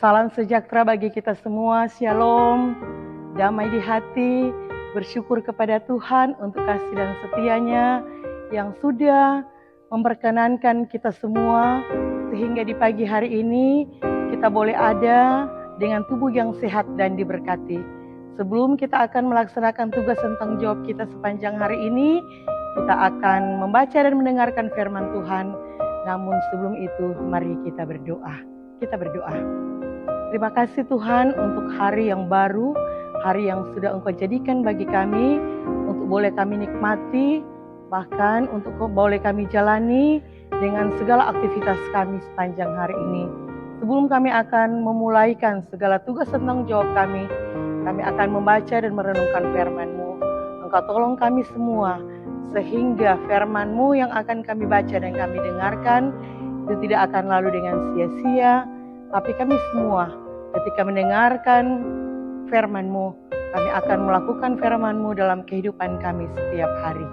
Salam sejahtera bagi kita semua, shalom, damai di hati, bersyukur kepada Tuhan untuk kasih dan setianya yang sudah memperkenankan kita semua, sehingga di pagi hari ini kita boleh ada dengan tubuh yang sehat dan diberkati. Sebelum kita akan melaksanakan tugas tentang jawab kita sepanjang hari ini, kita akan membaca dan mendengarkan firman Tuhan. Namun sebelum itu, mari kita berdoa. Kita berdoa. Terima kasih Tuhan untuk hari yang baru, hari yang sudah Engkau jadikan bagi kami, untuk boleh kami nikmati, bahkan untuk boleh kami jalani dengan segala aktivitas kami sepanjang hari ini. Sebelum kami akan memulaikan segala tugas tentang jawab kami akan membaca dan merenungkan firman-Mu. Engkau tolong kami semua, sehingga firman-Mu yang akan kami baca dan kami dengarkan, itu tidak akan lalu dengan sia-sia, tapi kami semua ketika mendengarkan firman-Mu, kami akan melakukan firman-Mu dalam kehidupan kami setiap hari.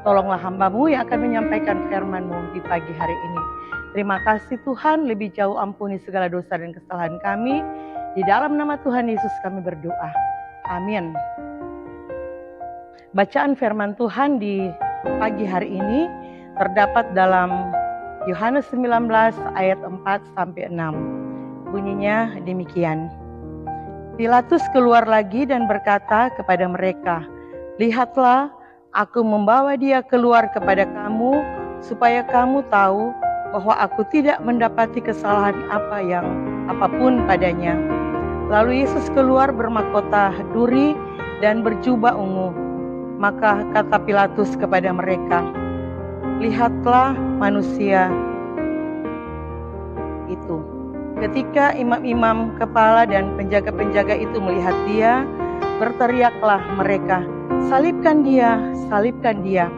Tolonglah hamba-Mu yang akan menyampaikan firman-Mu di pagi hari ini. Terima kasih Tuhan, lebih jauh ampuni segala dosa dan kesalahan kami. Di dalam nama Tuhan Yesus kami berdoa. Amin. Bacaan firman Tuhan di pagi hari ini terdapat dalam Yohanes 19 ayat 4-6. Bunyinya demikian. Pilatus keluar lagi dan berkata kepada mereka, "Lihatlah, aku membawa dia keluar kepada kamu, supaya kamu tahu bahwa aku tidak mendapati kesalahan apapun padanya." Lalu Yesus keluar bermahkota duri dan berjubah ungu. Maka kata Pilatus kepada mereka, "Lihatlah manusia itu." Ketika imam-imam kepala dan penjaga-penjaga itu melihat dia, berteriaklah mereka, "Salibkan dia, salibkan dia."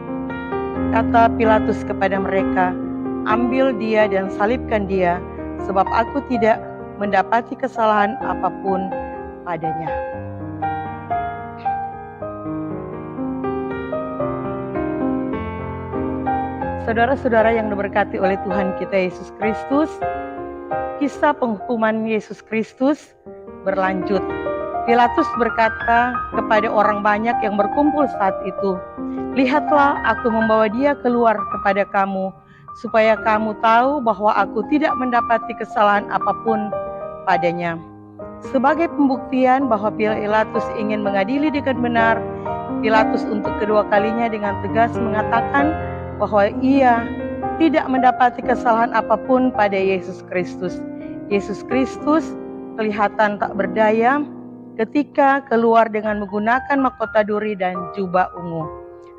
Kata Pilatus kepada mereka, "Ambil dia dan salibkan dia, sebab aku tidak mendapati kesalahan apapun padanya." Saudara-saudara yang diberkati oleh Tuhan kita Yesus Kristus, kisah penghukuman Yesus Kristus berlanjut. Pilatus berkata kepada orang banyak yang berkumpul saat itu, "Lihatlah, aku membawa dia keluar kepada kamu, supaya kamu tahu bahwa aku tidak mendapati kesalahan apapun padanya." Sebagai pembuktian bahwa Pilatus ingin mengadili dengan benar, Pilatus untuk kedua kalinya dengan tegas mengatakan bahwa ia tidak mendapati kesalahan apapun pada Yesus Kristus. Yesus Kristus kelihatan tak berdaya ketika keluar dengan menggunakan mahkota duri dan jubah ungu.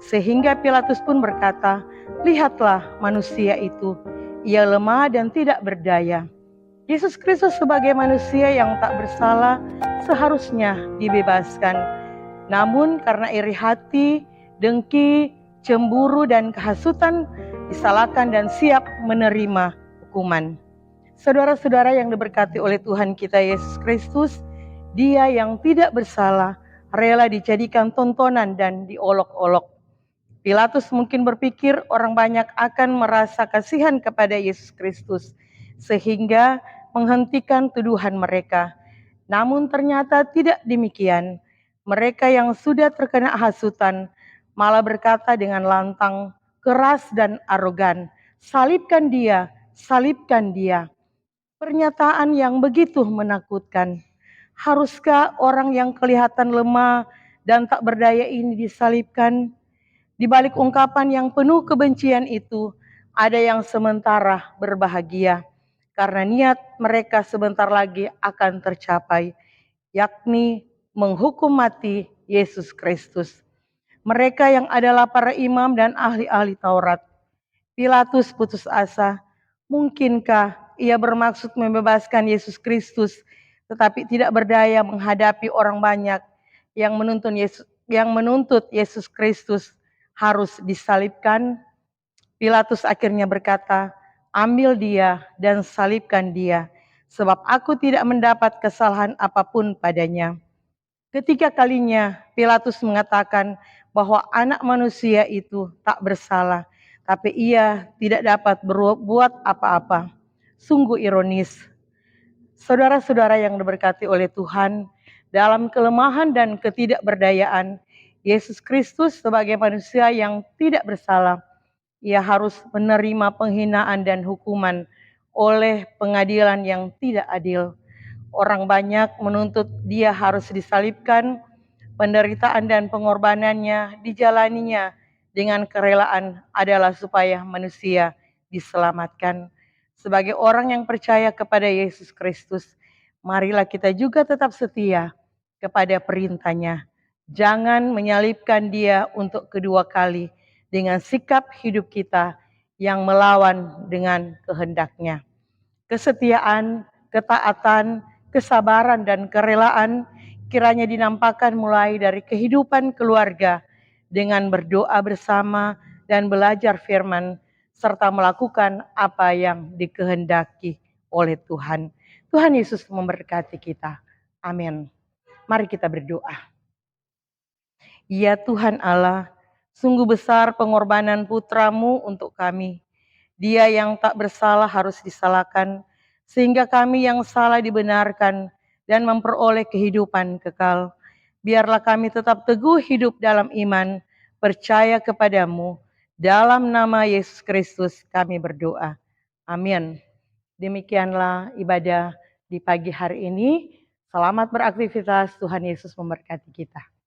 Sehingga Pilatus pun berkata, "Lihatlah manusia itu, ia lemah dan tidak berdaya." Yesus Kristus sebagai manusia yang tak bersalah seharusnya dibebaskan. Namun karena iri hati, dengki, cemburu dan kehasutan, disalahkan dan siap menerima hukuman. Saudara-saudara yang diberkati oleh Tuhan kita Yesus Kristus, Dia yang tidak bersalah rela dijadikan tontonan dan diolok-olok. Pilatus mungkin berpikir orang banyak akan merasa kasihan kepada Yesus Kristus, sehingga menghentikan tuduhan mereka. Namun ternyata tidak demikian. Mereka yang sudah terkena hasutan malah berkata dengan lantang, keras dan arogan, "Salibkan dia, salibkan dia." Pernyataan yang begitu menakutkan. Haruskah orang yang kelihatan lemah dan tak berdaya ini disalibkan? Di balik ungkapan yang penuh kebencian itu, ada yang sementara berbahagia, karena niat mereka sebentar lagi akan tercapai, yakni menghukum mati Yesus Kristus. Mereka yang adalah para imam dan ahli-ahli Taurat. Pilatus putus asa, mungkinkah ia bermaksud membebaskan Yesus Kristus, tetapi tidak berdaya menghadapi orang banyak yang menuntut Yesus Kristus harus disalibkan? Pilatus akhirnya berkata, "Ambil dia dan salibkan dia, sebab aku tidak mendapat kesalahan apapun padanya." Ketiga kalinya Pilatus mengatakan bahwa anak manusia itu tak bersalah, tapi ia tidak dapat berbuat apa-apa. Sungguh ironis. Saudara-saudara yang diberkati oleh Tuhan, dalam kelemahan dan ketidakberdayaan, Yesus Kristus sebagai manusia yang tidak bersalah, ia harus menerima penghinaan dan hukuman oleh pengadilan yang tidak adil. Orang banyak menuntut dia harus disalibkan, penderitaan dan pengorbanannya dijalaninya dengan kerelaan adalah supaya manusia diselamatkan. Sebagai orang yang percaya kepada Yesus Kristus, marilah kita juga tetap setia kepada perintahnya. Jangan menyalibkan dia untuk kedua kali dengan sikap hidup kita yang melawan dengan kehendaknya. Kesetiaan, ketaatan, kesabaran, dan kerelaan kiranya dinampakkan mulai dari kehidupan keluarga dengan berdoa bersama dan belajar firman, serta melakukan apa yang dikehendaki oleh Tuhan. Tuhan Yesus memberkati kita. Amin. Mari kita berdoa. Ya Tuhan Allah, sungguh besar pengorbanan putramu untuk kami. Dia yang tak bersalah harus disalahkan, sehingga kami yang salah dibenarkan dan memperoleh kehidupan kekal. Biarlah kami tetap teguh hidup dalam iman, percaya kepadamu. Dalam nama Yesus Kristus kami berdoa. Amin. Demikianlah ibadah di pagi hari ini. Selamat beraktivitas, Tuhan Yesus memberkati kita.